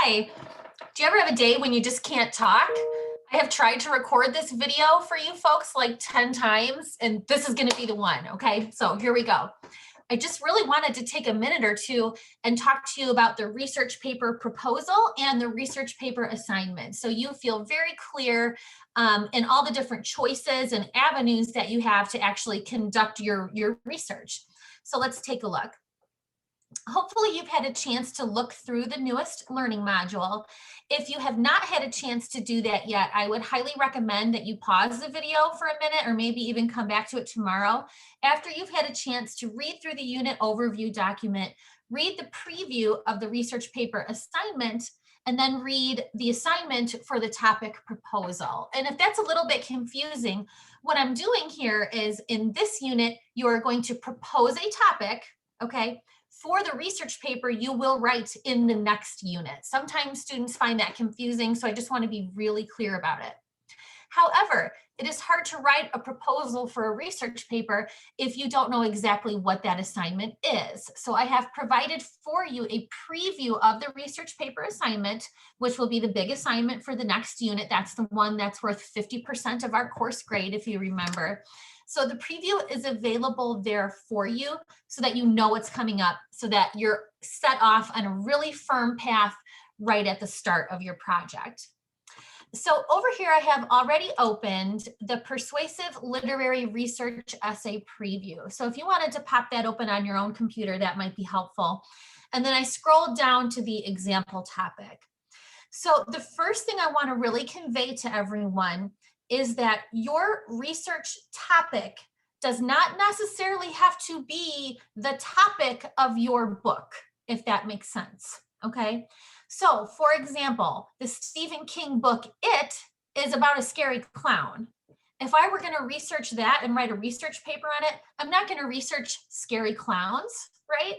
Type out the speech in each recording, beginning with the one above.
Hi. Do you ever have a day when you just can't talk? I have tried to record this video for you folks like 10 times, and this is going to be the one. Okay, so here we go. I just really wanted to take a minute or two and talk to you about the research paper proposal and the research paper assignment. So you feel very clear in all the different choices and avenues that you have to actually conduct your research. So let's take a look. Hopefully you've had a chance to look through the newest learning module. If you have not had a chance to do that yet, I would highly recommend that you pause the video for a minute or maybe even come back to it tomorrow after you've had a chance to read through the unit overview document, read the preview of the research paper assignment, and then read the assignment for the topic proposal. And if that's a little bit confusing, what I'm doing here is in this unit, you are going to propose a topic, okay? For the research paper, you will write in the next unit. Sometimes students find that confusing, so I just want to be really clear about it. However, it is hard to write a proposal for a research paper if you don't know exactly what that assignment is. So I have provided for you a preview of the research paper assignment, which will be the big assignment for the next unit. That's the one that's worth 50% of our course grade, if you remember. So the preview is available there for you so that you know what's coming up, so that you're set off on a really firm path right at the start of your project. So over here, I have already opened the Persuasive Literary Research Essay Preview. So if you wanted to pop that open on your own computer, that might be helpful. And then I scrolled down to the example topic. So the first thing I want to really convey to everyone is that your research topic does not necessarily have to be the topic of your book, if that makes sense, okay? So for example, the Stephen King book, It, is about a scary clown. If I were gonna research that and write a research paper on it, I'm not gonna research scary clowns, right?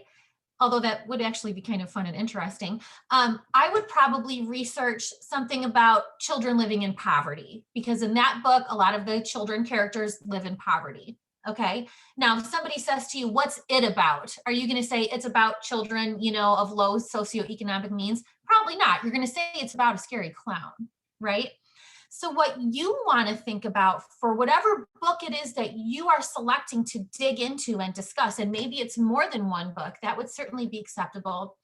Although that would actually be kind of fun and interesting. I would probably research something about children living in poverty, because in that book, a lot of the children characters live in poverty, okay? Now, if somebody says to you, what's it about? Are you gonna say it's about children, you know, of low socioeconomic means? Probably not. You're gonna say it's about a scary clown, right? So what you want to think about for whatever book it is that you are selecting to dig into and discuss, and maybe it's more than one book, that would certainly be acceptable,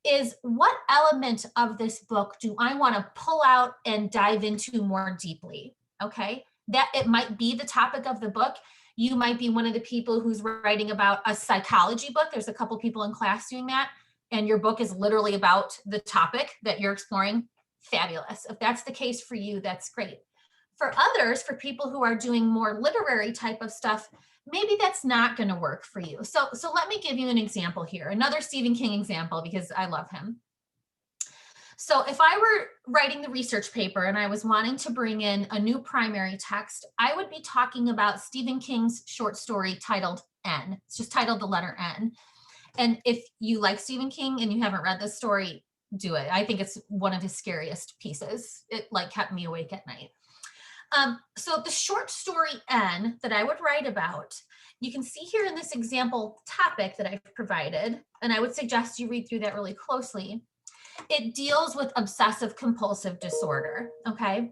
is what element of this book do I want to pull out and dive into more deeply, okay? That it might be the topic of the book. You might be one of the people who's writing about a psychology book. There's a couple people in class doing that, and your book is literally about the topic that you're exploring. Fabulous. If that's the case for you, that's great. For others, for people who are doing more literary type of stuff, maybe that's not going to work for you. So let me give you an example here, another Stephen King example, because I love him. So if I were writing the research paper and I was wanting to bring in a new primary text, I would be talking about Stephen King's short story titled N. It's just titled the letter N. And if you like Stephen King and you haven't read this story, do it. I think it's one of his scariest pieces. It like kept me awake at night. So the short story N that I would write about, you can see here in this example topic that I've provided, and I would suggest you read through that really closely. It deals with obsessive compulsive disorder, okay?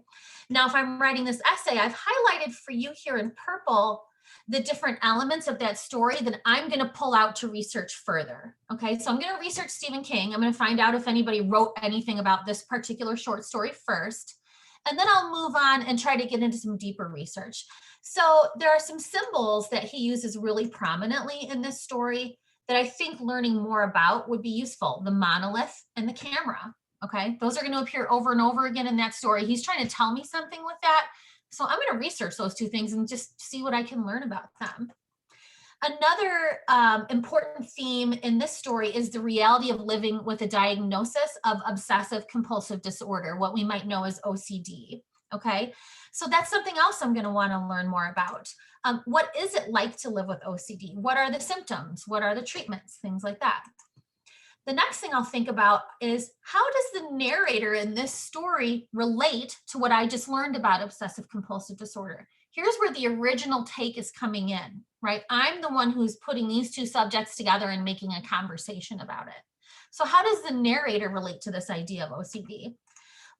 Now, if I'm writing this essay, I've highlighted for you here in purple the different elements of that story that I'm going to pull out to research further. Okay, so I'm going to research Stephen King. I'm going to find out if anybody wrote anything about this particular short story first, and then I'll move on and try to get into some deeper research. So there are some symbols that he uses really prominently in this story that I think learning more about would be useful. The monolith and the camera. Okay, those are going to appear over and over again in that story. He's trying to tell me something with that. So I'm going to research those two things and just see what I can learn about them. Another important theme in this story is the reality of living with a diagnosis of obsessive compulsive disorder, what we might know as OCD. Okay, so that's something else I'm going to want to learn more about. What is it like to live with OCD? What are the symptoms? What are the treatments? Things like that. The next thing I'll think about is, how does the narrator in this story relate to what I just learned about obsessive compulsive disorder? Here's where the original take is coming in, right? I'm the one who's putting these two subjects together and making a conversation about it. So how does the narrator relate to this idea of OCD?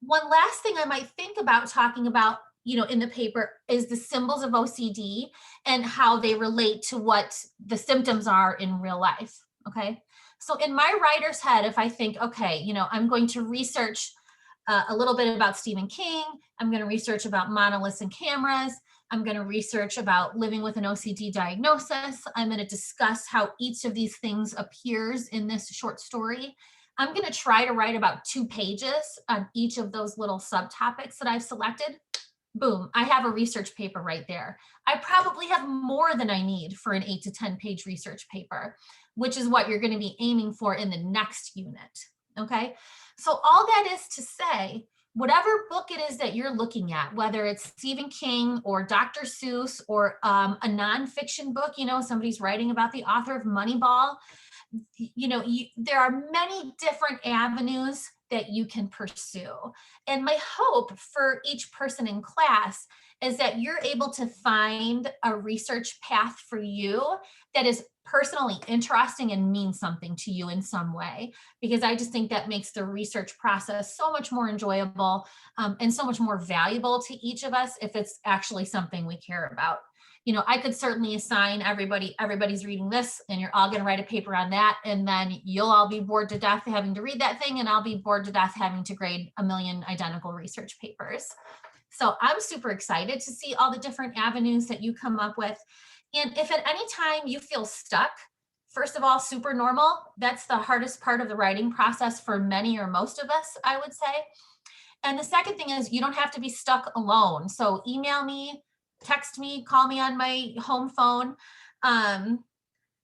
One last thing I might think about talking about, in the paper is the symbols of OCD and how they relate to what the symptoms are in real life. Okay. So in my writer's head, if I think, okay, I'm going to research a little bit about Stephen King, I'm going to research about monoliths and cameras, I'm going to research about living with an OCD diagnosis, I'm going to discuss how each of these things appears in this short story. I'm going to try to write about 2 pages on each of those little subtopics that I've selected. Boom, I have a research paper right there. I probably have more than I need for an 8 to 10 page research paper, which is what you're going to be aiming for in the next unit. Okay, so all that is to say, whatever book it is that you're looking at, whether it's Stephen King or Dr. Seuss or a nonfiction book, somebody's writing about the author of Moneyball, there are many different avenues that you can pursue. And my hope for each person in class is that you're able to find a research path for you that is personally interesting and means something to you in some way, because I just think that makes the research process so much more enjoyable and so much more valuable to each of us if it's actually something we care about. I could certainly assign everybody's reading this and you're all going to write a paper on that. And then you'll all be bored to death having to read that thing. And I'll be bored to death having to grade a million identical research papers. So I'm super excited to see all the different avenues that you come up with. And if at any time you feel stuck, first of all, super normal. That's the hardest part of the writing process for many or most of us, I would say. And the second thing is you don't have to be stuck alone. So email me, text me, call me on my home phone.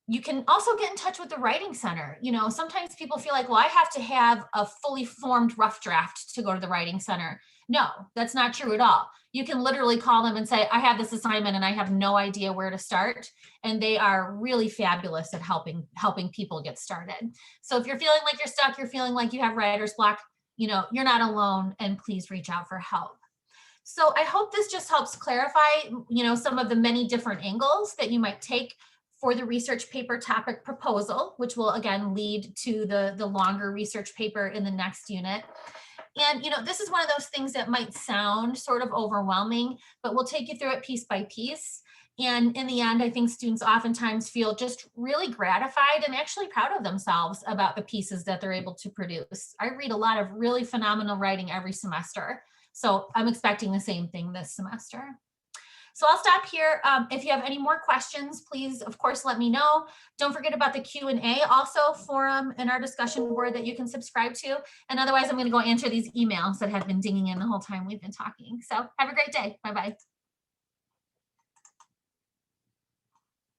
You can also get in touch with the Writing Center. Sometimes people feel like, well, I have to have a fully formed rough draft to go to the Writing Center. No, that's not true at all. You can literally call them and say, I have this assignment and I have no idea where to start. And they are really fabulous at helping people get started. So if you're feeling like you're stuck, you're feeling like you have writer's block, you're not alone, and please reach out for help. So I hope this just helps clarify, some of the many different angles that you might take for the research paper topic proposal, which will again lead to the longer research paper in the next unit. And, this is one of those things that might sound sort of overwhelming, but we'll take you through it piece by piece. And in the end, I think students oftentimes feel just really gratified and actually proud of themselves about the pieces that they're able to produce. I read a lot of really phenomenal writing every semester. So I'm expecting the same thing this semester. So I'll stop here. If you have any more questions, please, of course, let me know. Don't forget about the Q&A also forum in our discussion board that you can subscribe to. And otherwise, I'm going to go answer these emails that have been dinging in the whole time we've been talking. So have a great day. Bye-bye.